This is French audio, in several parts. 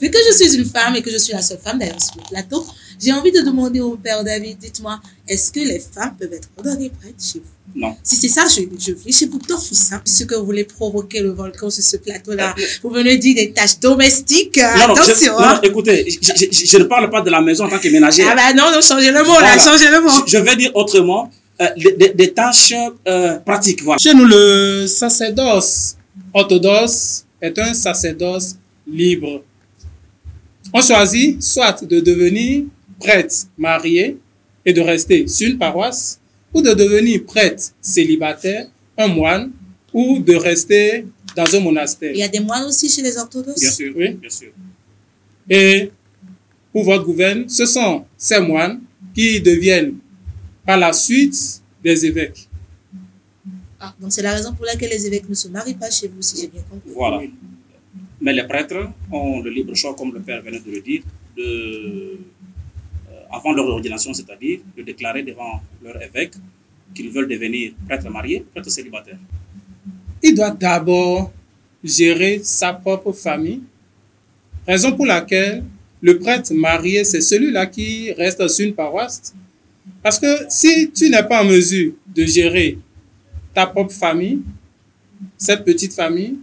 vu que je suis une femme et que je suis la seule femme d'ailleurs sur le plateau, j'ai envie de demander au Père David, dites-moi, est-ce que les femmes peuvent être ordonnées prêtres chez vous? Non. Si c'est ça, je viens chez vous d'office. Hein. Puisque vous voulez provoquer le volcan sur ce plateau-là, vous venez dire des tâches domestiques. Non, attention. non, écoutez, je ne parle pas de la maison en tant que ménagère. Ah bah non, changez le mot Voilà. là, changez le mot. Je vais dire autrement, des tâches pratiques. Voilà. Chez nous, le sacerdoce orthodoxe est un sacerdoce libre. On choisit soit de devenir prêtre marié et de rester sur une paroisse, ou de devenir prêtre célibataire, un moine, ou de rester dans un monastère. Il y a des moines aussi chez les orthodoxes? Bien sûr, Oui. bien sûr. Et pour votre gouverne, ce sont ces moines qui deviennent par la suite des évêques. Ah, donc c'est la raison pour laquelle les évêques ne se marient pas chez vous, si j'ai bien compris. Voilà. Mais les prêtres ont le libre choix, comme le Père venait de le dire, avant leur ordination, c'est-à-dire de déclarer devant leur évêque qu'ils veulent devenir prêtres mariés, prêtres célibataires. Il doit d'abord gérer sa propre famille, raison pour laquelle le prêtre marié, c'est celui-là qui reste sur une paroisse. Parce que si tu n'es pas en mesure de gérer ta propre famille, cette petite famille,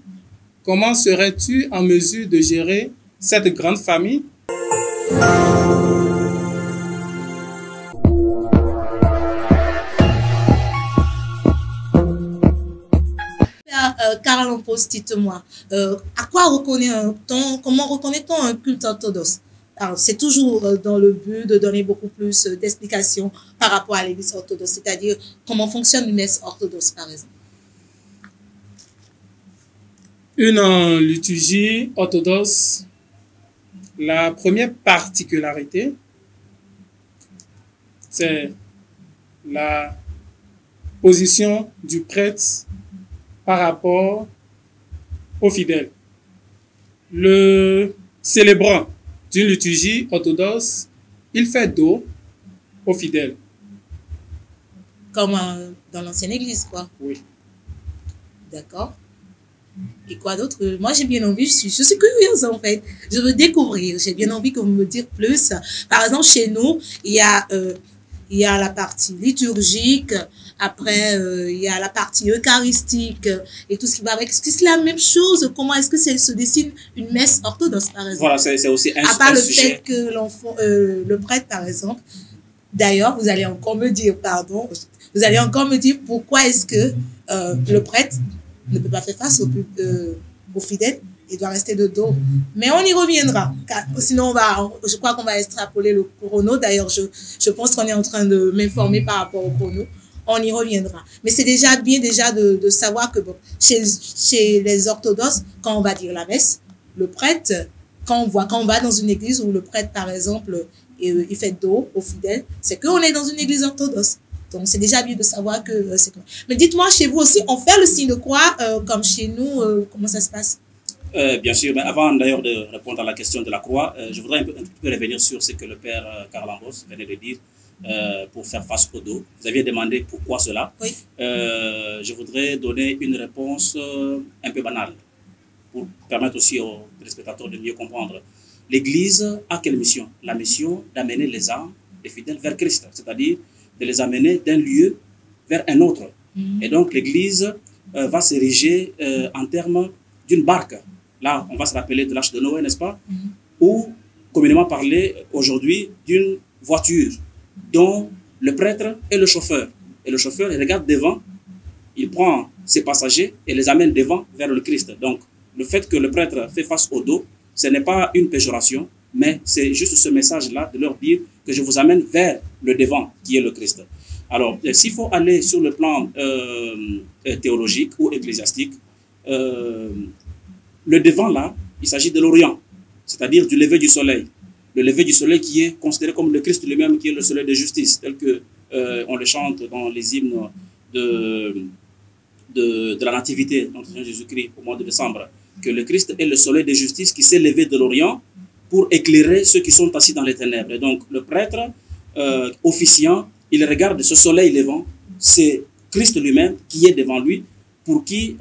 comment serais-tu en mesure de gérer cette grande famille? Karl Lampos, dites-moi, à quoi reconnaît-on, comment reconnaît-on un culte orthodoxe? Alors, c'est toujours dans le but de donner beaucoup plus d'explications par rapport à l'église orthodoxe, c'est-à-dire comment fonctionne une messe orthodoxe, par exemple. Une liturgie orthodoxe, la première particularité, c'est la position du prêtre par rapport aux fidèles. Le célébrant d'une liturgie orthodoxe, il fait dos aux fidèles. Comme dans l'ancienne église, quoi. Oui. D'accord. Et quoi d'autre? Moi, j'ai bien envie, je suis curieuse en fait. Je veux découvrir, j'ai bien envie que vous me dites plus. Par exemple, chez nous, il y a la partie liturgique, après, il y a la partie eucharistique et tout ce qui va avec. Est-ce que c'est la même chose? Comment est-ce que se dessine une messe orthodoxe, par exemple? Voilà, c'est aussi à part un le sujet. fait que l'enfant, le prêtre, par exemple, d'ailleurs, vous allez encore me dire, pardon, vous allez encore me dire pourquoi est-ce que le prêtre ne peut pas faire face aux fidèles, il doit rester de dos. Mais on y reviendra, car sinon je crois qu'on va extrapoler le chrono. D'ailleurs, je pense qu'on est en train de m'informer par rapport au chrono. On y reviendra. Mais c'est déjà bien de savoir que bon, chez les orthodoxes, quand on va dire la messe, le prêtre, quand on va dans une église où le prêtre, par exemple, il fait dos aux fidèles, c'est qu'on est dans une église orthodoxe. Donc, c'est déjà bien de savoir que c'est quoi. Mais dites-moi, chez vous aussi, on fait le signe de croix comme chez nous, comment ça se passe? Bien sûr, mais avant d'ailleurs de répondre à la question de la croix, je voudrais un peu revenir sur ce que le Père Karl Lampos venait de dire pour faire face au dos. Vous aviez demandé pourquoi cela. Oui. Je voudrais donner une réponse un peu banale pour permettre aussi aux téléspectateurs de mieux comprendre. L'Église a quelle mission? La mission d'amener les âmes, les fidèles, vers Christ, c'est-à-dire de les amener d'un lieu vers un autre. Et donc l'Église va s'ériger en termes d'une barque. Là, on va se rappeler de l'Arche de Noé, n'est-ce pas? Ou, communément parlé, aujourd'hui, d'une voiture dont le prêtre est le chauffeur. Et le chauffeur, il regarde devant, il prend ses passagers et les amène devant vers le Christ. Donc, le fait que le prêtre fait face au dos, ce n'est pas une péjoration, mais c'est juste ce message-là de leur dire que je vous amène vers le devant, qui est le Christ. Alors, s'il faut aller sur le plan théologique ou ecclésiastique, le devant là, il s'agit de l'Orient, c'est-à-dire du lever du soleil. Le lever du soleil qui est considéré comme le Christ lui-même, qui est le soleil de justice, tel que on le chante dans les hymnes de la nativité de notre Seigneur Jésus-Christ au mois de décembre, que le Christ est le soleil de justice qui s'est levé de l'Orient pour éclairer ceux qui sont assis dans les ténèbres. Et donc le prêtre officiant, il regarde ce soleil levant, c'est Christ lui-même qui est devant lui, pour qui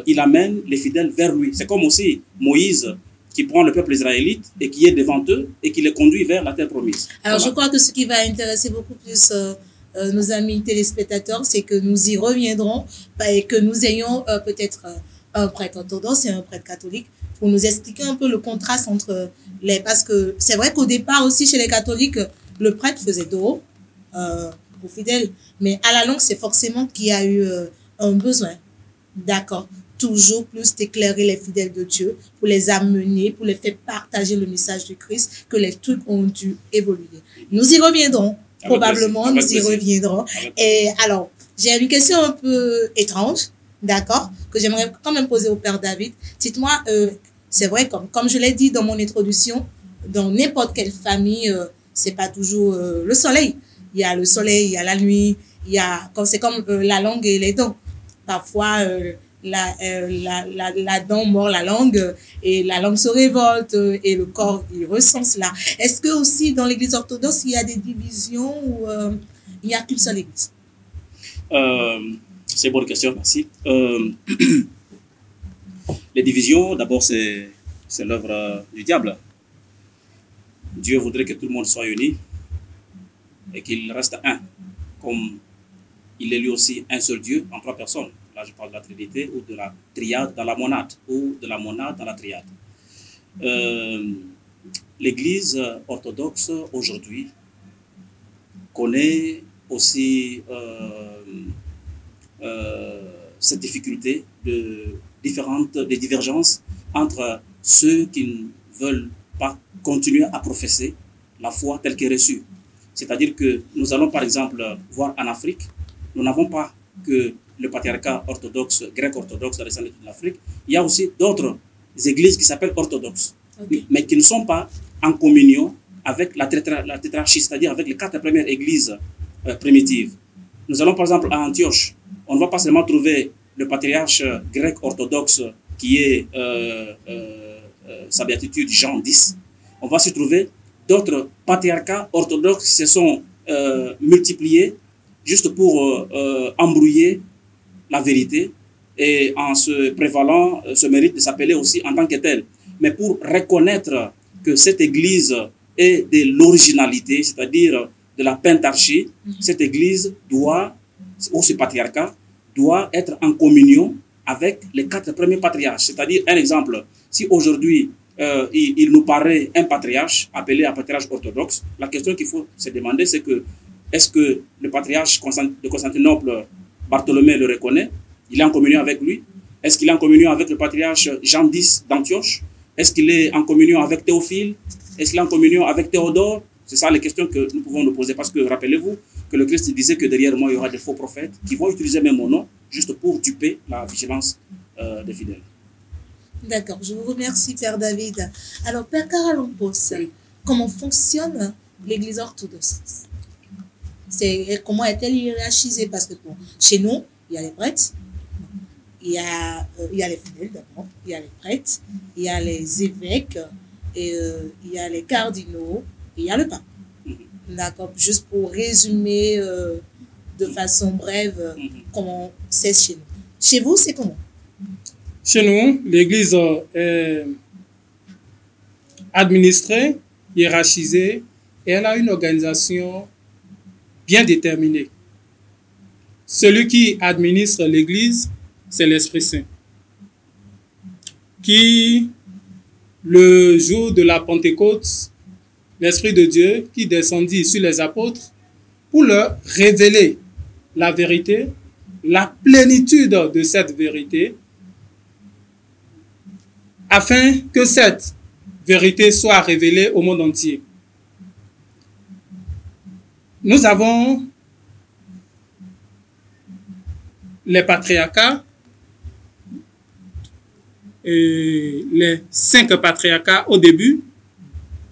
il amène les fidèles vers lui. C'est comme aussi Moïse, qui prend le peuple israélite et qui est devant eux et qui les conduit vers la terre promise. Alors, Voilà. je crois que ce qui va intéresser beaucoup plus nos amis téléspectateurs, c'est que nous y reviendrons et que nous ayons peut-être un prêtre orthodoxe et un prêtre catholique pour nous expliquer un peu le contraste entre les... Parce que c'est vrai qu'au départ aussi, chez les catholiques, le prêtre faisait dos aux fidèles. Mais à la longue, c'est forcément qu'il y a eu un besoin. D'accord. Toujours plus d'éclairer les fidèles de Dieu, pour les amener, pour les faire partager le message du Christ, que les trucs ont dû évoluer. Nous y reviendrons, probablement, nous y reviendrons. Et alors, j'ai une question un peu étrange, d'accord, que j'aimerais quand même poser au Père David. Dites-moi, c'est vrai, comme je l'ai dit dans mon introduction, dans n'importe quelle famille, c'est pas toujours le soleil. Il y a le soleil, il y a la nuit, il y a, c'est comme la langue et les dents. Parfois, la dent mord la langue et la langue se révolte et le corps, il ressent cela. Est-ce que aussi dans l'église orthodoxe, il y a des divisions ou il n'y a qu'une seule église? C'est une bonne question, merci. Les divisions, d'abord, c'est l'œuvre du diable. Dieu voudrait que tout le monde soit uni et qu'il reste un, comme il est lui aussi un seul Dieu en trois personnes. Là, je parle de la Trinité ou de la triade dans la monade, ou de la monade dans la triade. L'Église orthodoxe, aujourd'hui, connaît aussi cette difficulté de des divergences entre ceux qui ne veulent pas continuer à professer la foi telle qu'elle est reçue. C'est-à-dire que nous allons par exemple voir en Afrique, nous n'avons pas que le patriarcat orthodoxe, grec orthodoxe dans les centres de l'Afrique, il y a aussi d'autres églises qui s'appellent orthodoxes, mais qui ne sont pas en communion avec la tétrarchie, c'est-à-dire avec les 4 premières églises primitives. Nous allons par exemple à Antioche, on ne va pas seulement trouver le patriarche grec orthodoxe qui est sa béatitude Jean 10, on va se trouver d'autres patriarcats orthodoxes qui se sont multipliés juste pour embrouiller la vérité et en se prévalant ce mérite de s'appeler aussi en tant que tel. Mais pour reconnaître que cette église est de l'originalité, c'est-à-dire de la pentarchie, cette église doit, ou ce patriarcat, doit être en communion avec les 4 premiers patriarches. C'est-à-dire, un exemple, si aujourd'hui il nous paraît un patriarche appelé un patriarche orthodoxe, la question qu'il faut se demander, c'est que est-ce que le patriarche de Constantinople, Bartholomé, le reconnaît? Il est en communion avec lui? Est-ce qu'il est en communion avec le patriarche Jean X d'Antioche? Est-ce qu'il est en communion avec Théophile? Est-ce qu'il est en communion avec Théodore? C'est ça les questions que nous pouvons nous poser. Parce que rappelez-vous que le Christ disait que derrière moi, il y aura des faux prophètes qui vont utiliser même mon nom juste pour duper la vigilance des fidèles. D'accord, je vous remercie, Père David. Alors, Père Karalompos, comment fonctionne l'Église orthodoxe? Comment est-elle hiérarchisée? Parce que bon, chez nous, il y a les prêtres, il y a les fidèles d'abord, il y a les prêtres, il y a les évêques, et, il y a les cardinaux, et il y a le pape. D'accord, juste pour résumer de façon brève comment c'est chez nous. Chez vous, c'est comment? Chez nous, l'Église est administrée, hiérarchisée, et elle a une organisation bien déterminée. Celui qui administre l'Église, c'est l'Esprit Saint, qui, le jour de la Pentecôte, l'Esprit de Dieu qui descendit sur les apôtres pour leur révéler la vérité, la plénitude de cette vérité, afin que cette vérité soit révélée au monde entier. Nous avons les patriarcats, et les 5 patriarcats au début,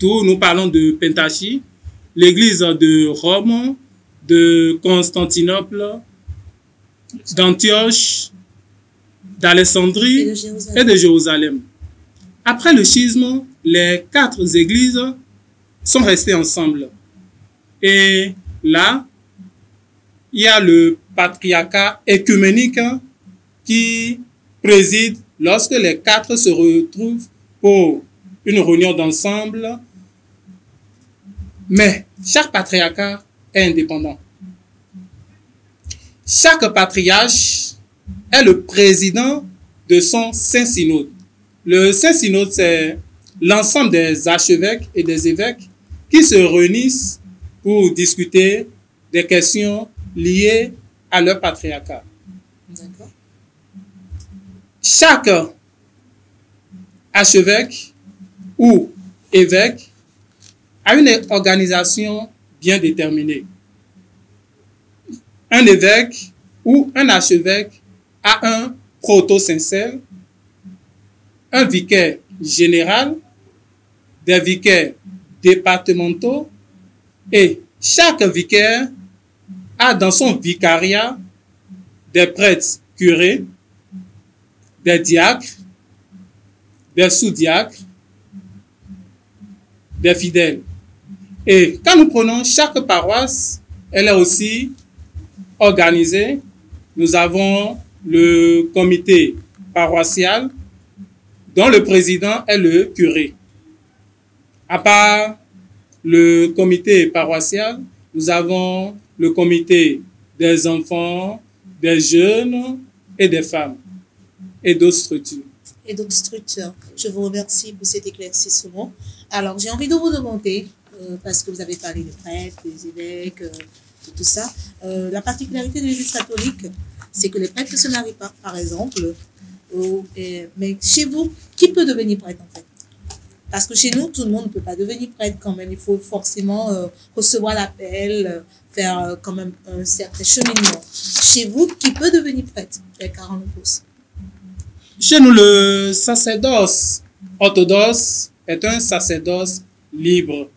d'où nous parlons de Pentachie, l'église de Rome, de Constantinople, d'Antioche, d'Alexandrie et de Jérusalem. Après le schisme, les 4 églises sont restées ensemble. Et là, il y a le patriarcat œcuménique qui préside lorsque les 4 se retrouvent pour une réunion d'ensemble, mais chaque patriarcat est indépendant. Chaque patriarche est le président de son Saint-Synode. Le Saint-Synode, c'est l'ensemble des archevêques et des évêques qui se réunissent pour discuter des questions liées à leur patriarcat. D'accord. Chaque archevêque ou évêque a une organisation bien déterminée. Un évêque ou un archevêque a un proto-syncelle, un vicaire général, des vicaires départementaux et chaque vicaire a dans son vicariat des prêtres curés, des diacres, des sous-diacres, des fidèles. Et quand nous prenons chaque paroisse, elle est aussi organisée. Nous avons le comité paroissial dont le président est le curé. À part le comité paroissial, nous avons le comité des enfants, des jeunes et des femmes et d'autres structures. Et d'autres structures. Je vous remercie pour cet éclaircissement. Alors, j'ai envie de vous demander, parce que vous avez parlé des prêtres, des évêques, tout ça, la particularité de l'Église catholique, c'est que les prêtres ne se marient pas, par exemple. Mais chez vous, qui peut devenir prêtre en fait? Parce que chez nous, tout le monde ne peut pas devenir prêtre quand même. Il faut forcément recevoir l'appel, faire quand même un certain cheminement. Chez vous, qui peut devenir prêtre? Car on le pose. Chez nous, le sacerdoce orthodoxe est un sacerdoce libre.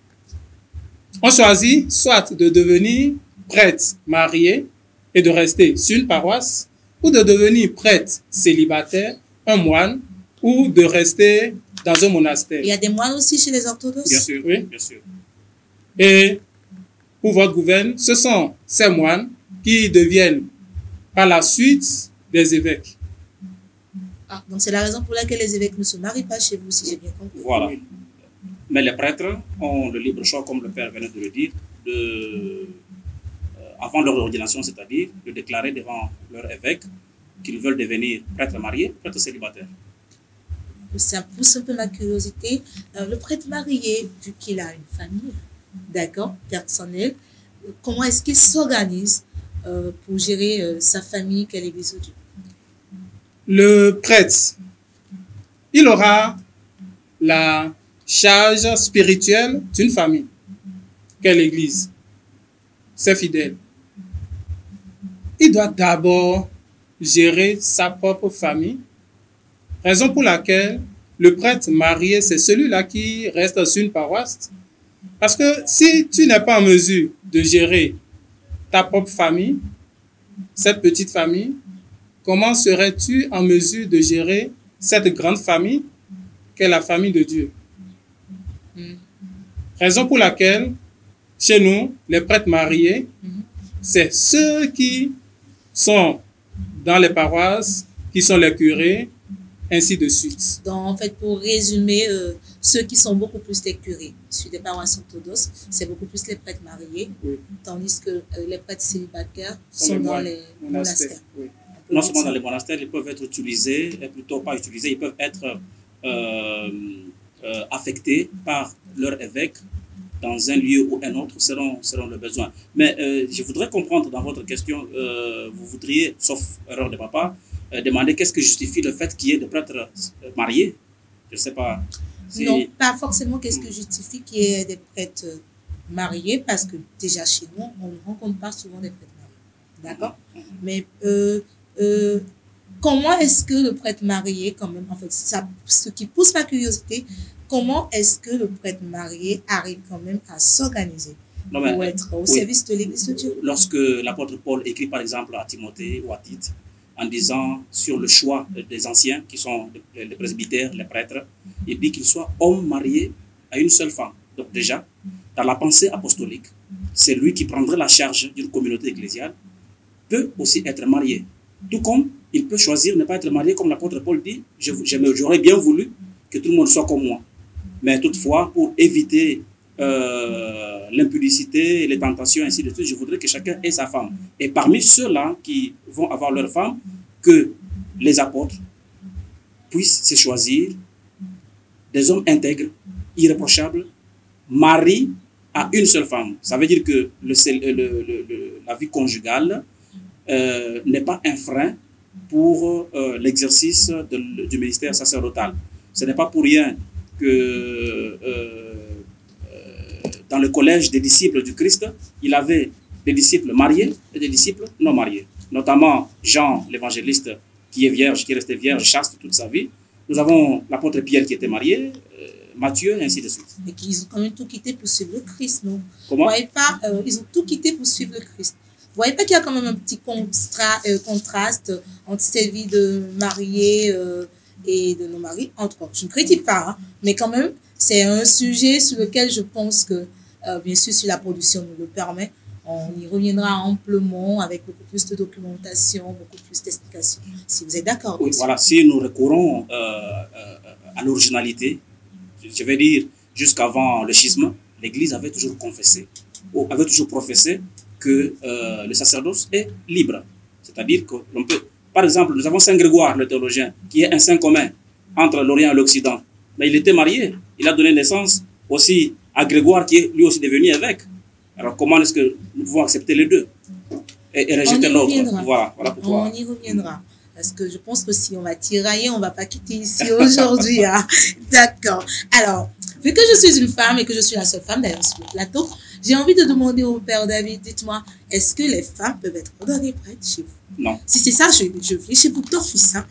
On choisit soit de devenir prêtre marié et de rester sur une paroisse, ou de devenir prêtre célibataire, un moine, ou de rester dans un monastère. Il y a des moines aussi chez les orthodoxes? Bien sûr, Oui. bien sûr. Et pour votre gouverne, ce sont ces moines qui deviennent par la suite des évêques. Ah, donc c'est la raison pour laquelle les évêques ne se marient pas chez vous, si j'ai bien compris. Voilà. Mais les prêtres ont le libre choix, comme le Père venait de le dire, avant leur ordination, c'est-à-dire de déclarer devant leur évêque qu'ils veulent devenir prêtres mariés, prêtres célibataires. Ça pousse un peu ma curiosité. Le prêtre marié, vu qu'il a une famille, d'accord, personnelle, comment est-ce qu'il s'organise pour gérer sa famille qu'est l'Église de Dieu? Le prêtre, il aura la charge spirituelle d'une famille, qu'est l'Église, ses fidèles. Il doit d'abord gérer sa propre famille, raison pour laquelle le prêtre marié, c'est celui-là qui reste sur une paroisse. Parce que si tu n'es pas en mesure de gérer ta propre famille, cette petite famille, comment serais-tu en mesure de gérer cette grande famille qu'est la famille de Dieu? Raison pour laquelle, chez nous, les prêtres mariés, c'est ceux qui sont dans les paroisses, qui sont les curés, ainsi de suite. Donc, en fait, pour résumer, ceux qui sont beaucoup plus les curés sur des paroisses orthodoxes, c'est beaucoup plus les prêtres mariés, Oui. tandis que les prêtres célibataires sont dans les monastères. Oui. Non seulement dans les monastères, ils peuvent être utilisés, et plutôt pas utilisés, ils peuvent être affectés par leur évêque dans un lieu ou un autre selon le besoin. Mais je voudrais comprendre dans votre question, vous voudriez, sauf erreur de papa, demander qu'est-ce que justifie le fait qu'il y ait des prêtres mariés. Je ne sais pas. Si... Non, pas forcément qu'est-ce que justifie qu'il y ait des prêtres mariés, parce que déjà chez nous, on ne rencontre pas souvent des prêtres mariés. D'accord? Mais comment est-ce que le prêtre marié, quand même, en fait, ça, ce qui pousse ma curiosité, comment est-ce que le prêtre marié arrive quand même à s'organiser pour être au service de l'Église de Dieu? Lorsque l'apôtre Paul écrit par exemple à Timothée ou à Tite, en disant sur le choix des anciens, qui sont les presbytères, les prêtres, il dit qu'ils soient hommes mariés à une seule femme. Donc déjà, dans la pensée apostolique, c'est lui qui prendrait la charge d'une communauté ecclésiale, peut aussi être marié. Tout comme il peut choisir de ne pas être marié, comme l'apôtre Paul dit, j'aurais bien voulu que tout le monde soit comme moi. Mais toutefois, pour éviter l'impudicité, les tentations, ainsi de suite, je voudrais que chacun ait sa femme. Et parmi ceux-là qui vont avoir leur femme, que les apôtres puissent se choisir des hommes intègres, irréprochables, mariés à une seule femme. Ça veut dire que la vie conjugale n'est pas un frein pour l'exercice du ministère sacerdotal. Ce n'est pas pour rien que dans le collège des disciples du Christ, il avait des disciples mariés et des disciples non mariés. Notamment Jean, l'évangéliste, qui est vierge, qui est resté vierge, chaste toute sa vie. Nous avons l'apôtre Pierre qui était marié, Matthieu, et ainsi de suite. Mais qu'ils ont quand même tout quitté pour suivre le Christ, non? Comment? Vous voyez pas, ils ont tout quitté pour suivre le Christ. Vous voyez pas qu'il y a quand même un petit contraste entre ces vies de mariés et de non-mariés, entre autres. Je ne critique pas, hein, mais quand même, c'est un sujet sur lequel je pense que, bien sûr, si la production nous le permet, on y reviendra amplement avec beaucoup plus de documentation, beaucoup plus d'explications, si vous êtes d'accord. Oui, voilà, si nous recourons à l'originalité, je vais dire, jusqu'avant le schisme, l'Église avait toujours confessé, ou avait toujours professé que le sacerdoce est libre. C'est-à-dire que l'on peut, par exemple, nous avons Saint Grégoire, le théologien, qui est un saint commun entre l'Orient et l'Occident. Mais il était marié, il a donné naissance aussi à Grégoire, qui est lui aussi devenu évêque. Alors comment est-ce que nous pouvons accepter les deux et rejeter l'autre? Voilà pourquoi. On y reviendra. Parce que je pense que si on va tirailler, on ne va pas quitter ici aujourd'hui. Hein. D'accord. Alors, vu que je suis une femme et que je suis la seule femme d'ailleurs sur le plateau, j'ai envie de demander au Père David, dites-moi, est-ce que les femmes peuvent être ordonnées prêtres chez vous? Non. Si c'est ça, je viens chez vous d'office. Hein.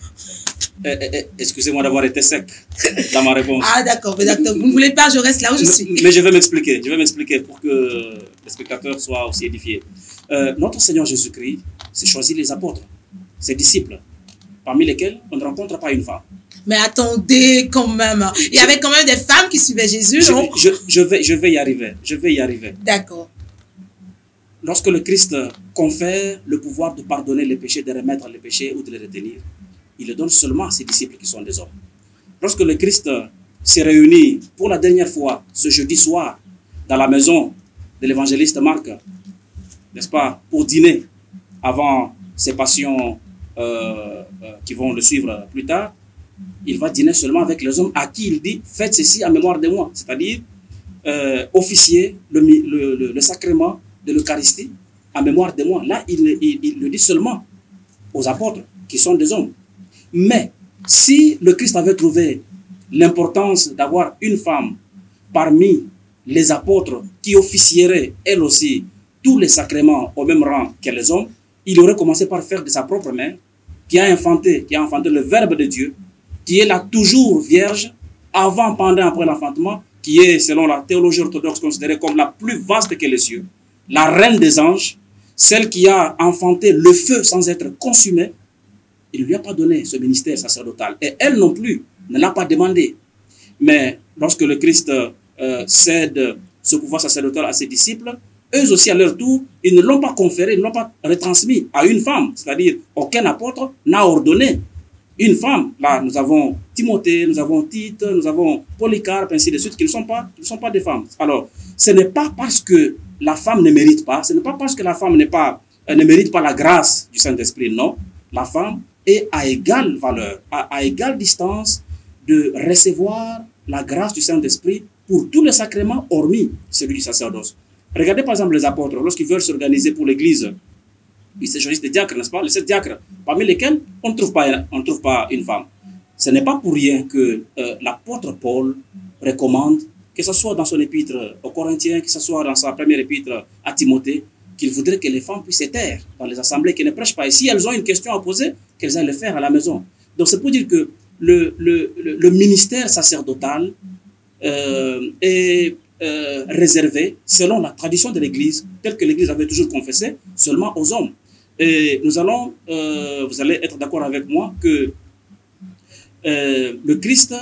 Excusez-moi d'avoir été sec dans ma réponse. Ah d'accord, vous ne voulez pas, je reste là où je suis. Mais je vais m'expliquer pour que les spectateurs soient aussi édifiés. Notre Seigneur Jésus-Christ s'est choisi les apôtres, ses disciples, parmi lesquels on ne rencontre pas une femme. Mais attendez quand même, il y avait quand même des femmes qui suivaient Jésus, non? Je vais y arriver. D'accord. Lorsque le Christ confère le pouvoir de pardonner les péchés, de remettre les péchés ou de les retenir, il le donne seulement à ses disciples qui sont des hommes. Lorsque le Christ s'est réuni pour la dernière fois ce jeudi soir dans la maison de l'évangéliste Marc, n'est-ce pas, pour dîner avant ses passions qui vont le suivre plus tard, il va dîner seulement avec les hommes à qui il dit « Faites ceci en mémoire de moi », c'est-à-dire officier le sacrement de l'Eucharistie en mémoire de moi. Là, il le dit seulement aux apôtres qui sont des hommes. Mais si le Christ avait trouvé l'importance d'avoir une femme parmi les apôtres qui officierait elle aussi tous les sacrements au même rang que les hommes, il aurait commencé par faire de sa propre mère, qui a enfanté le Verbe de Dieu, qui est là toujours vierge, avant, pendant, après l'enfantement, qui est, selon la théologie orthodoxe, considérée comme la plus vaste que les cieux, la reine des anges, celle qui a enfanté le feu sans être consumé. Il ne lui a pas donné ce ministère sacerdotal. Et elle non plus ne l'a pas demandé. Mais lorsque le Christ cède ce pouvoir sacerdotal à ses disciples, eux aussi à leur tour, ils ne l'ont pas conféré, ils ne l'ont pas retransmis à une femme. C'est-à-dire, aucun apôtre n'a ordonné une femme. Là, nous avons Timothée, nous avons Tite, nous avons Polycarpe, ainsi de suite, qui ne sont pas des femmes. Alors, ce n'est pas parce que la femme ne mérite pas, ce n'est pas parce que la femme ne mérite pas la grâce du Saint-Esprit, non. La femme est à égale valeur, à égale distance de recevoir la grâce du Saint-Esprit pour tous les sacrements, hormis celui du sacerdoce. Regardez par exemple les apôtres, lorsqu'ils veulent s'organiser pour l'Église, ils se choisissent des diacres, n'est-ce pas? Les 7 diacres, parmi lesquels on ne trouve pas une femme. Ce n'est pas pour rien que l'apôtre Paul recommande, que ce soit dans son épître aux Corinthiens, que ce soit dans sa première épître à Timothée, qu'il voudrait que les femmes puissent se taire dans les assemblées, qu'elles ne prêchent pas. Et si elles ont une question à poser, qu'elles aillent le faire à la maison. Donc c'est pour dire que le ministère sacerdotal est réservé, selon la tradition de l'Église, telle que l'Église avait toujours confessé, seulement aux hommes. Et vous allez être d'accord avec moi que le Christ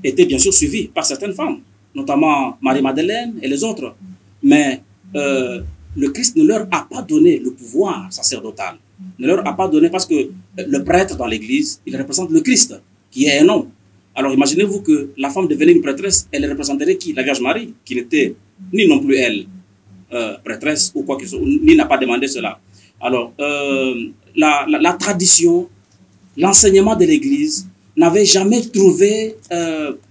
était bien sûr suivi par certaines femmes, notamment Marie-Madeleine et les autres. Mais le Christ ne leur a pas donné le pouvoir sacerdotal. Ne leur a pas donné, parce que le prêtre dans l'Église, il représente le Christ, qui est un homme. Alors imaginez-vous que la femme devenait une prêtresse, elle représenterait qui? La Vierge Marie, qui n'était ni non plus elle prêtresse ou quoi que ce soit, ni n'a pas demandé cela. Alors la tradition, l'enseignement de l'Église n'avait jamais trouvé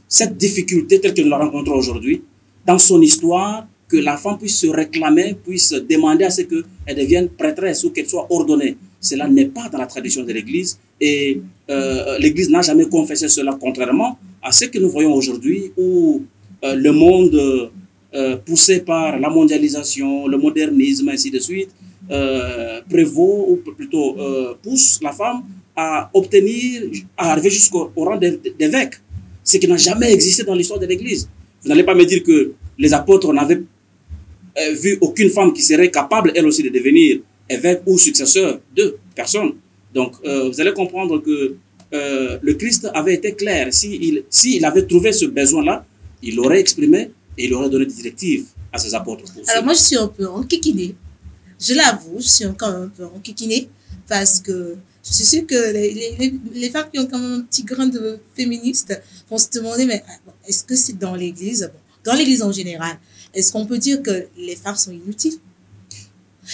cette difficulté telle que nous la rencontrons aujourd'hui dans son histoire, que la femme puisse se réclamer, puisse demander à ce qu'elle devienne prêtresse ou qu'elle soit ordonnée. Cela n'est pas dans la tradition de l'Église et l'Église n'a jamais confessé cela, contrairement à ce que nous voyons aujourd'hui où le monde poussé par la mondialisation, le modernisme, ainsi de suite, prévaut ou plutôt pousse la femme à obtenir, à arriver jusqu'au rang d'évêque, ce qui n'a jamais existé dans l'histoire de l'Église. Vous n'allez pas me dire que les apôtres n'avaient vu aucune femme qui serait capable, elle aussi, de devenir évêque ou successeur de personne. Donc, vous allez comprendre que le Christ avait été clair. S'il avait trouvé ce besoin-là, il l'aurait exprimé et il aurait donné des directives à ses apôtres. Alors, moi, je suis un peu enquiquinée. Je l'avoue, je suis encore un peu enquiquinée parce que je suis sûre que les femmes qui ont quand même un petit grain de féministe vont se demander, mais est-ce que c'est dans l'Église, dans l'Église en général, est-ce qu'on peut dire que les femmes sont inutiles?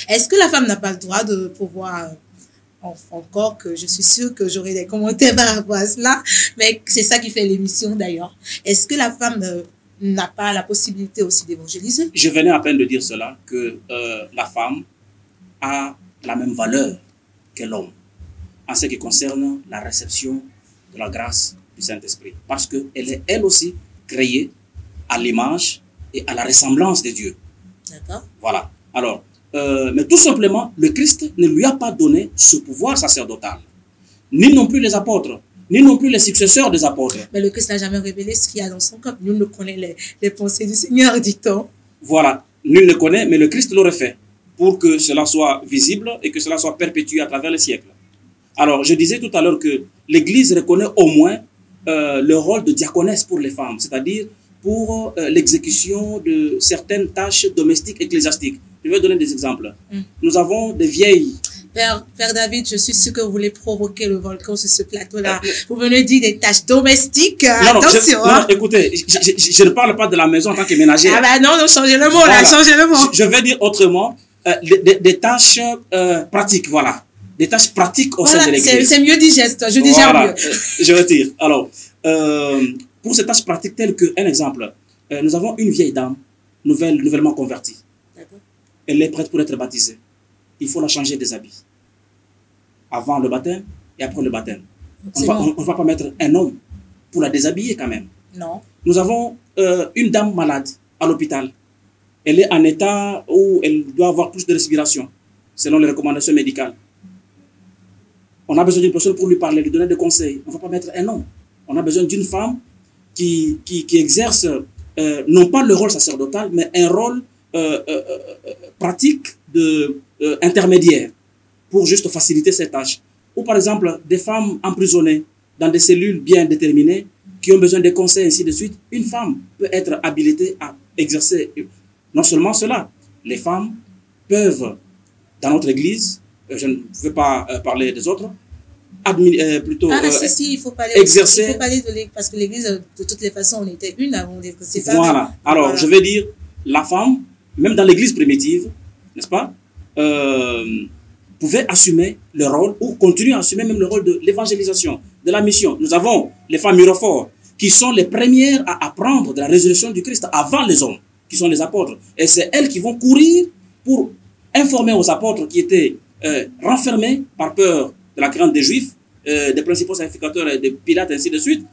Est-ce que la femme n'a pas le droit de pouvoir, encore que je suis sûre que j'aurai des commentaires par rapport à cela, mais c'est ça qui fait l'émission d'ailleurs. Est-ce que la femme n'a pas la possibilité aussi d'évangéliser? Je venais à peine de dire cela, que la femme a la même valeur que l'homme en ce qui concerne la réception de la grâce du Saint-Esprit. Parce qu'elle est elle aussi créée à l'image et à la ressemblance de Dieu. D'accord. Voilà. Alors, mais tout simplement, le Christ ne lui a pas donné ce pouvoir sacerdotal. Ni non plus les apôtres, ni non plus les successeurs des apôtres. Mais le Christ n'a jamais révélé ce qu'il y a dans son corps. Nul ne connaît les pensées du Seigneur, dit-on. Voilà. Nul ne connaît, mais le Christ l'aurait fait pour que cela soit visible et que cela soit perpétué à travers les siècles. Alors, je disais tout à l'heure que l'Église reconnaît au moins le rôle de diaconesse pour les femmes, c'est-à-dire pour l'exécution de certaines tâches domestiques ecclésiastiques. Je vais donner des exemples. Nous avons des vieilles... Père David, je suis sûr que vous voulez provoquer le volcan sur ce plateau-là. Vous venez dire des tâches domestiques. Attention. Non, écoutez, je ne parle pas de la maison en tant que ménagère. Ah ben non, changez le mot voilà. Là, changez le mot. Je vais dire autrement, des tâches pratiques, voilà. Des tâches pratiques au sein de l'Église. C'est mieux digeste, je digère mieux. Je retire. Alors, pour ces tâches pratiques telles que, un exemple, nous avons une vieille dame nouvellement convertie. Elle est prête pour être baptisée. Il faut la changer des habits. Avant le baptême et après le baptême. On ne va pas mettre un homme pour la déshabiller quand même. Non. Nous avons une dame malade à l'hôpital. Elle est en état où elle doit avoir plus de respiration, selon les recommandations médicales. On a besoin d'une personne pour lui parler, lui donner des conseils. On ne va pas mettre un homme. On a besoin d'une femme qui exerce non pas le rôle sacerdotal, mais un rôle pratique intermédiaire pour juste faciliter ces tâches. Ou par exemple, des femmes emprisonnées dans des cellules bien déterminées qui ont besoin de conseils, ainsi de suite. Une femme peut être habilitée à exercer. Non seulement cela, les femmes peuvent, dans notre Église, je ne veux pas parler des autres, plutôt il faut parler exercer. Il faut parler de l'Église, parce que l'Église, de toutes les façons, on était une avant d'être séparés. Voilà. Alors, voilà. Je vais dire, la femme, même dans l'Église primitive, n'est-ce pas, pouvait assumer le rôle, ou continuer à assumer même le rôle de l'évangélisation, de la mission. Nous avons les femmes mirophores, qui sont les premières à apprendre de la résurrection du Christ avant les hommes, qui sont les apôtres. Et c'est elles qui vont courir pour informer aux apôtres qui étaient renfermés par peur de la crainte des Juifs, des principaux sacrificateurs et de Pilate, ainsi de suite.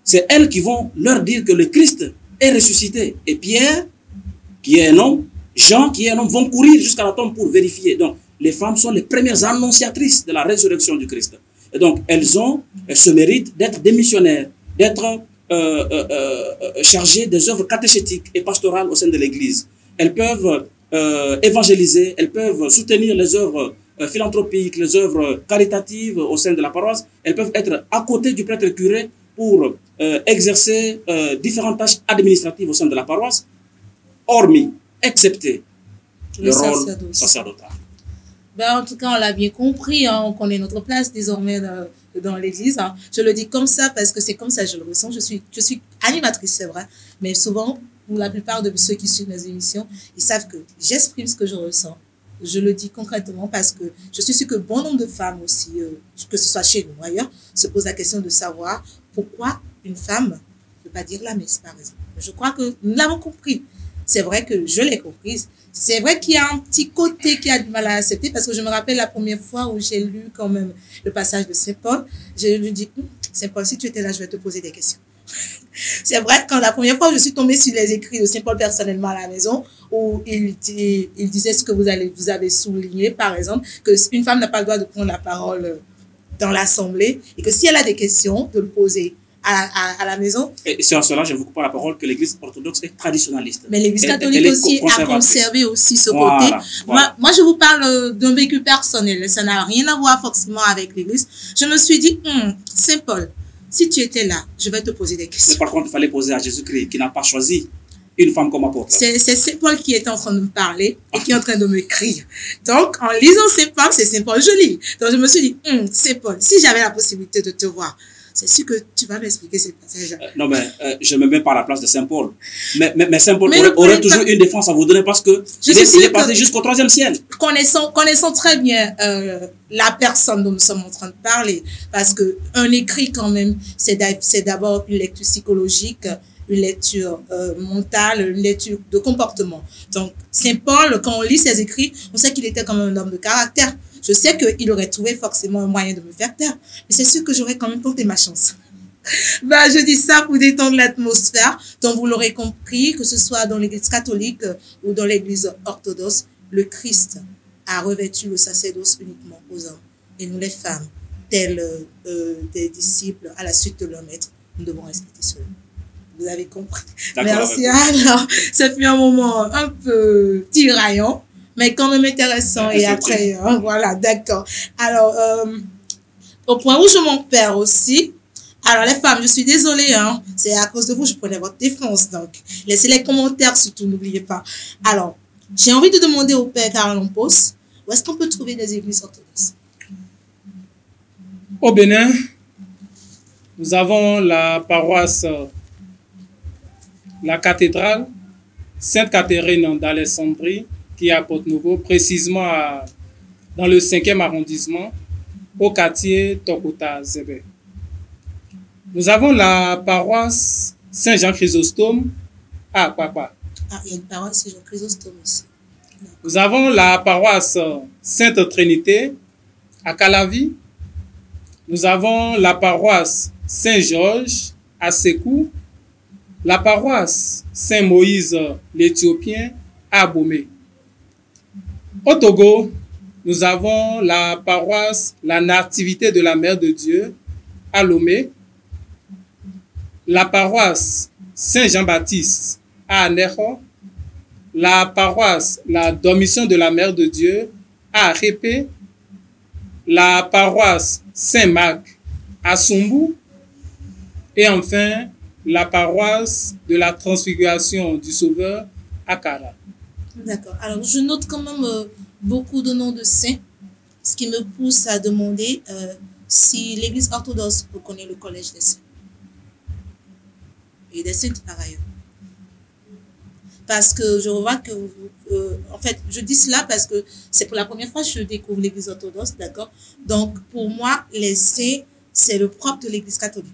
C'est elles qui vont leur dire que le Christ est ressuscité. Et Pierre, qui est un homme, Jean, qui est un homme, vont courir jusqu'à la tombe pour vérifier. Donc, les femmes sont les premières annonciatrices de la résurrection du Christ. Et donc, elles se méritent d'être des missionnaires, d'être chargées des œuvres catéchétiques et pastorales au sein de l'Église. Elles peuvent évangéliser, elles peuvent soutenir les œuvres philanthropiques, les œuvres caritatives au sein de la paroisse. Elles peuvent être à côté du prêtre curé pour exercer différentes tâches administratives au sein de la paroisse, hormis, excepté le rôle sacerdotal. Ben, en tout cas, on l'a bien compris, hein, on connaît notre place désormais dans l'église. Hein. Je le dis comme ça parce que c'est comme ça que je le ressens. Je suis animatrice, c'est vrai, mais souvent, pour la plupart de ceux qui suivent mes émissions, ils savent que j'exprime ce que je ressens. Je le dis concrètement parce que je suis sûre que bon nombre de femmes aussi, que ce soit chez nous ou ailleurs, se posent la question de savoir pourquoi une femme ne peut pas dire la messe, par exemple. Je crois que nous l'avons compris. C'est vrai que je l'ai comprise. C'est vrai qu'il y a un petit côté qui a du mal à accepter parce que je me rappelle la première fois où j'ai lu quand même le passage de Saint Paul. Je lui dis, Saint Paul, si tu étais là, je vais te poser des questions. C'est vrai que quand la première fois, je suis tombée sur les écrits de Saint Paul personnellement à la maison, où il disait ce que vous avez souligné, par exemple, qu'une femme n'a pas le droit de prendre la parole dans l'assemblée et que si elle a des questions, de le poser à la maison. Et c'est en cela, je vous coupe la parole, que l'église orthodoxe est traditionnaliste. Mais l'église catholique aussi a conservé aussi ce côté. Voilà. Moi, je vous parle d'un vécu personnel. Ça n'a rien à voir forcément avec l'église. Je me suis dit, Saint Paul, si tu étais là, je vais te poser des questions. Mais par contre, il fallait poser à Jésus-Christ, qui n'a pas choisi une femme comme apôtre. C'est Saint Paul qui est en train de me parler et qui est en train de m'écrire. Donc, en lisant Saint Paul, c'est Saint Paul, je lis. Donc, je me suis dit, Saint Paul, si j'avais la possibilité de te voir, c'est sûr que tu vas m'expliquer ce passage. Non, mais je me mets par la place de Saint Paul. Mais Saint Paul aurait toujours une défense à vous donner parce que il est passé jusqu'au 3e ciel. Connaissons très bien la personne dont nous sommes en train de parler. Parce qu'un écrit, quand même, c'est d'abord une lecture psychologique, une lecture mentale, une lecture de comportement. Donc, Saint Paul, quand on lit ses écrits, on sait qu'il était quand même un homme de caractère. Je sais qu'il aurait trouvé forcément un moyen de me faire taire, mais c'est sûr que j'aurais quand même tenté ma chance. Je dis ça pour détendre l'atmosphère. Donc, vous l'aurez compris, que ce soit dans l'église catholique ou dans l'église orthodoxe, le Christ a revêtu le sacerdoce uniquement aux hommes. Et nous, les femmes, telles des disciples à la suite de leur maître, nous devons respecter cela. Vous avez compris. Merci. Alors, ça fait un moment un peu tiraillant, mais quand même intéressant et attrayant. Voilà, d'accord. Alors, au point où je m'en perds aussi, alors les femmes, je suis désolée, hein, c'est à cause de vous, je prenais votre défense, donc laissez les commentaires surtout, n'oubliez pas. Alors, j'ai envie de demander au père Carl Lampos, où est-ce qu'on peut trouver des églises orthodoxes? Au Bénin, nous avons la paroisse, la cathédrale Sainte-Catherine d'Alexandrie, qui est à Porte-Nouveau, précisément dans le 5e arrondissement, au quartier Tokota-Zébé. Nous avons la paroisse Saint-Jean-Chrysostome à Kwakwa. Ah, il y a une paroisse Saint-Jean-Chrysostome ici. Nous avons la paroisse Sainte-Trinité à Calavi. Nous avons la paroisse Saint-Georges à Sékou. La paroisse Saint-Moïse l'Éthiopien à Abomey. Au Togo, nous avons la paroisse La Nativité de la Mère de Dieu à Lomé, la paroisse Saint-Jean-Baptiste à Anejo, la paroisse La Dormition de la Mère de Dieu à Répé, la paroisse Saint-Marc à Sumbu et enfin la paroisse de la Transfiguration du Sauveur à Kara. D'accord. Alors, je note quand même beaucoup de noms de saints, ce qui me pousse à demander si l'Église orthodoxe reconnaît le collège des saints. Et des saintes par ailleurs. Parce que je vois que, en fait, je dis cela parce que c'est pour la première fois que je découvre l'Église orthodoxe, d'accord? Donc, pour moi, les saints, c'est le propre de l'Église catholique,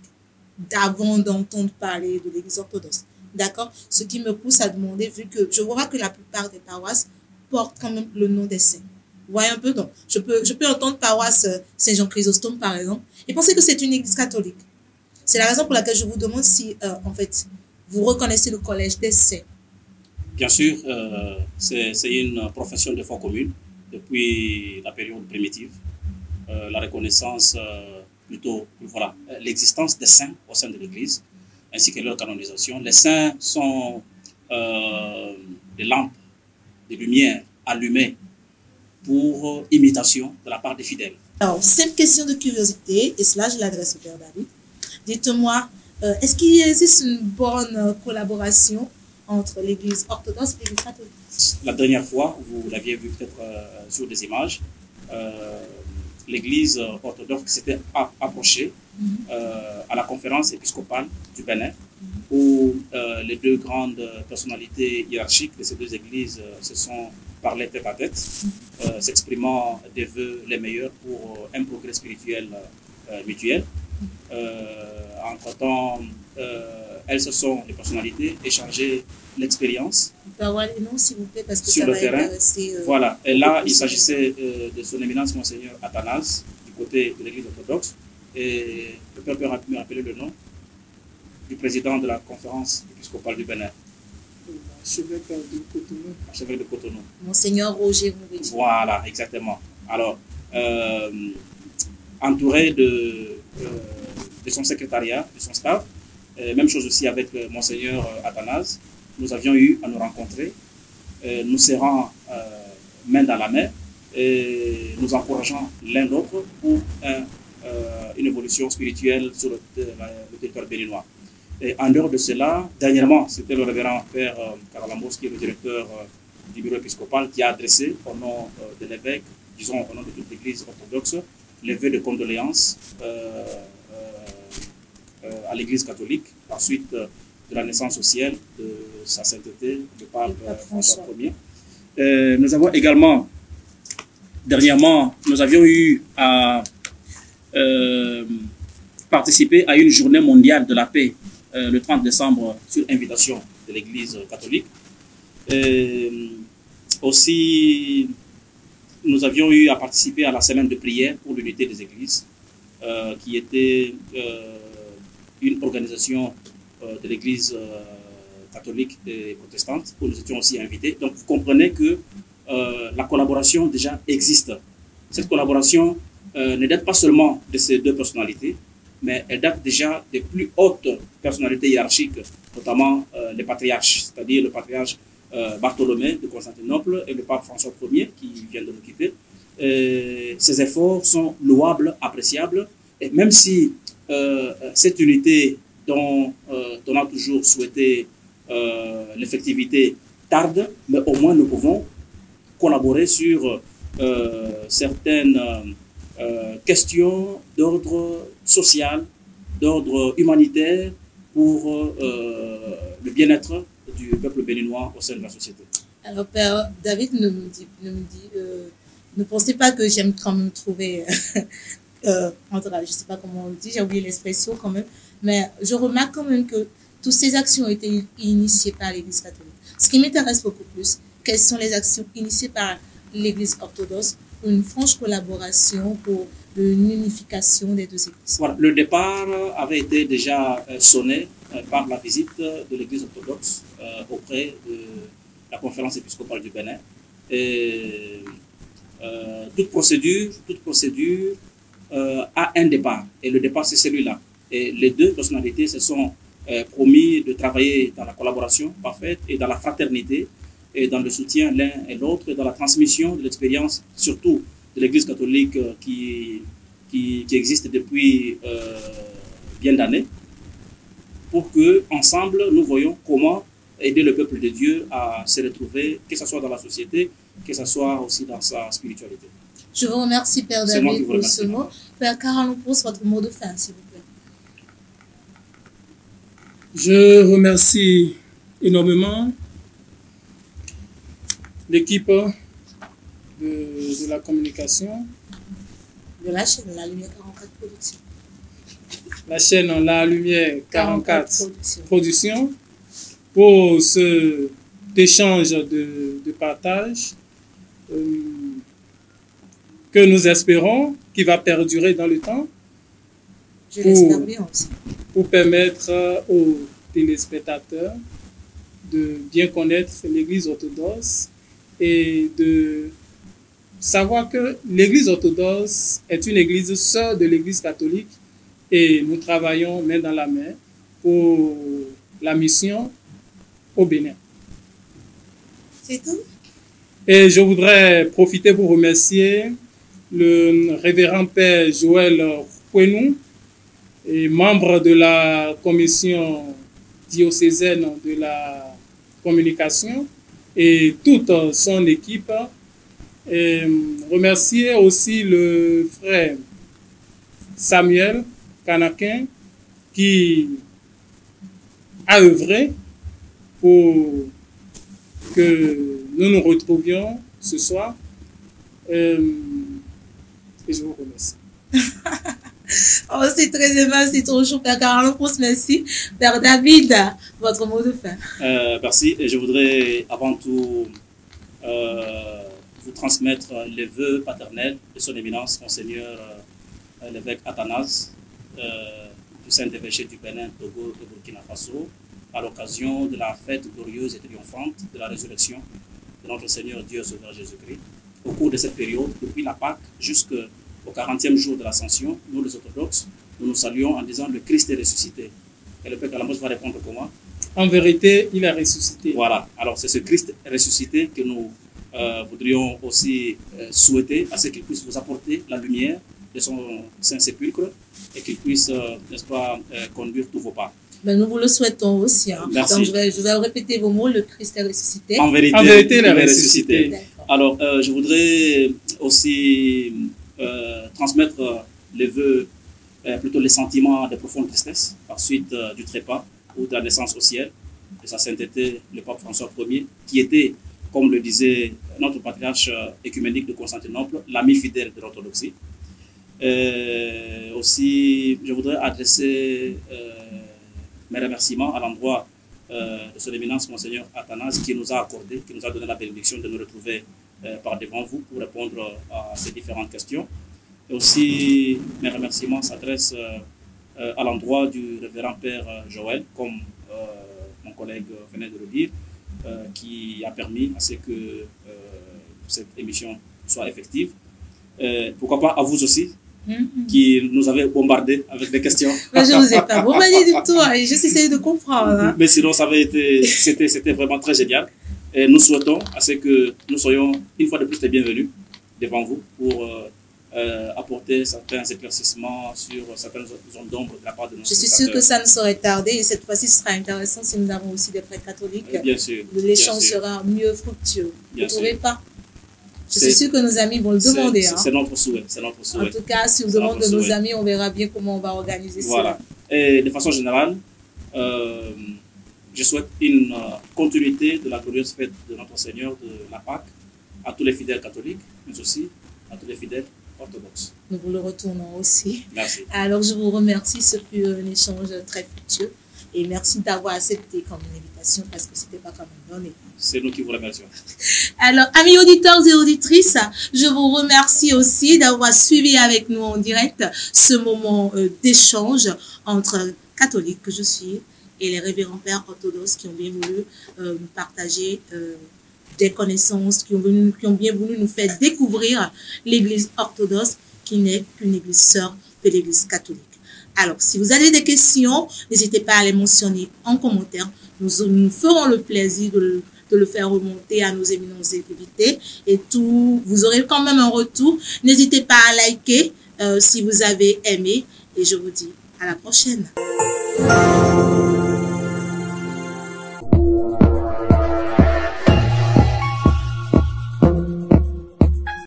d'avant d'entendre parler de l'Église orthodoxe. D'accord? Ce qui me pousse à demander, vu que je vois que la plupart des paroisses portent quand même le nom des saints. Vous voyez un peu? Donc, je peux entendre paroisse Saint-Jean-Chrysostome, par exemple, et penser que c'est une église catholique. C'est la raison pour laquelle je vous demande si, en fait, vous reconnaissez le collège des saints. Bien sûr, c'est une profession de foi commune depuis la période primitive. La reconnaissance, plutôt, voilà, l'existence des saints au sein de l'Église, ainsi que leur canonisation. Les saints sont des lampes, des lumières allumées pour imitation de la part des fidèles. Alors, simple question de curiosité, et cela je l'adresse au Père David. Dites-moi, est-ce qu'il existe une bonne collaboration entre l'Église orthodoxe et l'Église catholique? La dernière fois, vous l'aviez vu peut-être sur des images, l'Église orthodoxe s'était approchée à la conférence épiscopale du Bénin, où les deux grandes personnalités hiérarchiques de ces deux églises se sont parlé tête à tête, s'exprimant des vœux les meilleurs pour un progrès spirituel mutuel. Entre-temps, elles se sont, les personnalités, échangé l'expérience s'il vous plaît, parce que sur ça le va terrain. intéresser, Voilà, et là, il s'agissait de son éminence Monseigneur Athanase, du côté de l'Église orthodoxe, et le père peut me rappeler le nom du président de la conférence épiscopale du Bénin. Archevêque de Cotonou. Archevêque de Cotonou. Monseigneur Roger Mouridi. Voilà, exactement. Alors, entouré de son secrétariat, de son staff, même chose aussi avec Monseigneur Athanase, nous avions eu à nous rencontrer, nous serrant main dans la main et nous encourageant l'un l'autre pour une évolution spirituelle sur le territoire béninois. Et en dehors de cela, dernièrement, c'était le révérend Père Karalambos, qui est le directeur du bureau épiscopal, qui a adressé au nom de l'évêque, disons au nom de toute l'Église orthodoxe, les vœux de condoléances à l'Église catholique, ensuite de la naissance au ciel de sa sainteté, le pape François Ier. Nous avons également, dernièrement, nous avions eu à participer à une journée mondiale de la paix le 30 décembre sur invitation de l'Église catholique. Aussi, nous avions eu à participer à la semaine de prière pour l'unité des églises, qui était une organisation de l'Église catholique et protestante, où nous étions aussi invités. Donc vous comprenez que la collaboration déjà existe. Cette collaboration ne date pas seulement de ces deux personnalités, mais elle date déjà des plus hautes personnalités hiérarchiques, notamment les patriarches, c'est-à-dire le patriarche Bartholomé de Constantinople et le pape François Ier qui vient de nous quitter. Ces efforts sont louables, appréciables, et même si cette unité dont on a toujours souhaité l'effectivité tarde, mais au moins nous pouvons collaborer sur certaines questions d'ordre social, d'ordre humanitaire pour le bien-être du peuple béninois au sein de la société. Alors, Père David ne pensez pas que j'aime quand même trouver, je ne sais pas comment on le dit, j'ai oublié l'expression quand même, mais je remarque quand même que toutes ces actions ont été initiées par l'Église catholique. Ce qui m'intéresse beaucoup plus, quelles sont les actions initiées par l'Église orthodoxe pour une franche collaboration, pour une unification des deux églises. Voilà, le départ avait été déjà sonné par la visite de l'Église orthodoxe auprès de la conférence épiscopale du Bénin. Et toute procédure a un départ, et le départ c'est celui-là. Et les deux personnalités se sont promis de travailler dans la collaboration parfaite et dans la fraternité et dans le soutien l'un et l'autre et dans la transmission de l'expérience, surtout de l'Église catholique qui existe depuis bien d'années, pour que ensemble nous voyons comment aider le peuple de Dieu à se retrouver, que ce soit dans la société, que ce soit aussi dans sa spiritualité. Je vous remercie, Père David, pour ce mot. Père Karalambos, votre mot de fin, s'il vous plaît. Je remercie énormément l'équipe de la communication. De la chaîne La Lumière 44 Production. La chaîne La Lumière 44 Production pour cet échange de partage que nous espérons qui va perdurer dans le temps. Je l'espère bien aussi. Pour permettre aux téléspectateurs de bien connaître l'Église orthodoxe et de savoir que l'Église orthodoxe est une église sœur de l'Église catholique et nous travaillons main dans la main pour la mission au Bénin. C'est tout. Et je voudrais profiter pour remercier le révérend Père Joël Kwenou, et membre de la commission diocésaine de la communication et toute son équipe Et remercier aussi le frère Samuel Canaquin qui a œuvré pour que nous nous retrouvions ce soir. Et je vous remercie. Oh, c'est très aimable, c'est trop chaud, Père Carlo, merci. Père David, votre mot de fin. Merci. Et je voudrais avant tout vous transmettre les vœux paternels de son éminence, Monseigneur l'évêque Athanase, du Saint-Évêché du Bénin, Togo et Burkina Faso, à l'occasion de la fête glorieuse et triomphante de la résurrection de notre Seigneur Dieu Sauveur Jésus-Christ. Au cours de cette période, depuis la Pâque jusqu'au 40e jour de l'Ascension, nous les orthodoxes, nous nous saluons en disant le Christ est ressuscité. Et le Père Calamos va répondre comment? En vérité, il a ressuscité. Voilà, alors c'est ce Christ ressuscité que nous voudrions aussi souhaiter à ce qu'il puisse vous apporter la lumière de son Saint-Sépulcre et qu'il puisse, n'est-ce pas, conduire tous vos pas. Ben, nous vous le souhaitons aussi. Hein. Merci. Donc, je vais répéter vos mots, le Christ est ressuscité. En vérité, il est ressuscité. Alors, je voudrais aussi transmettre les vœux, plutôt les sentiments de profonde tristesse, par suite du trépas ou de la naissance au ciel de sa sainteté, le pape François Ier, qui était, comme le disait notre patriarche écuménique de Constantinople, l'ami fidèle de l'orthodoxie. Aussi, je voudrais adresser mes remerciements à l'endroit de son éminence, Monseigneur Athanase, qui nous a accordé, qui nous a donné la bénédiction de nous retrouver par devant vous pour répondre à ces différentes questions. Et aussi, mes remerciements s'adressent à l'endroit du révérend Père Joël, comme mon collègue venait de le dire, qui a permis à ce que cette émission soit effective. Pourquoi pas à vous aussi, qui nous avez bombardé avec des questions. Mais je ne vous ai pas bombardé du tout, hein, juste essayé de comprendre. Hein. Mais sinon, c'était vraiment très génial. Et nous souhaitons à ce que nous soyons une fois de plus les bienvenus devant vous pour apporter certains éclaircissements sur certaines zones d'ombre de la part de nos Je suis sûre que ça ne saurait tarder et cette fois-ci, ce sera intéressant si nous avons aussi des prêtres catholiques. Bien sûr. L'échange sera mieux fructueux. Vous ne trouvez pas? Je C'est- suis sûre que nos amis vont le demander. Hein. C'est notre souhait. C'est notre En souhait. tout cas, si on C'est demande de notre nos souhait. amis, on verra bien comment on va organiser Voilà. cela. Et de façon générale, je souhaite une continuité de la glorieuse fête de notre Seigneur de la Pâque à tous les fidèles catholiques, mais aussi à tous les fidèles orthodoxes. Nous vous le retournons aussi. Merci. Alors, je vous remercie. Ce fut un échange très fructueux. Et merci d'avoir accepté comme une invitation parce que ce n'était pas comme une donnée. C'est nous qui vous remercions. Alors, amis auditeurs et auditrices, je vous remercie aussi d'avoir suivi avec nous en direct ce moment d'échange entre catholiques que je suis et les révérends pères orthodoxes qui ont bien voulu nous partager des connaissances, qui ont bien voulu nous faire découvrir l'Église orthodoxe qui n'est qu'une Église sœur de l'Église catholique. Alors, si vous avez des questions, n'hésitez pas à les mentionner en commentaire. Nous ferons le plaisir de le faire remonter à nos éminences invités. Et tout, vous aurez quand même un retour. N'hésitez pas à liker si vous avez aimé. Et je vous dis à la prochaine.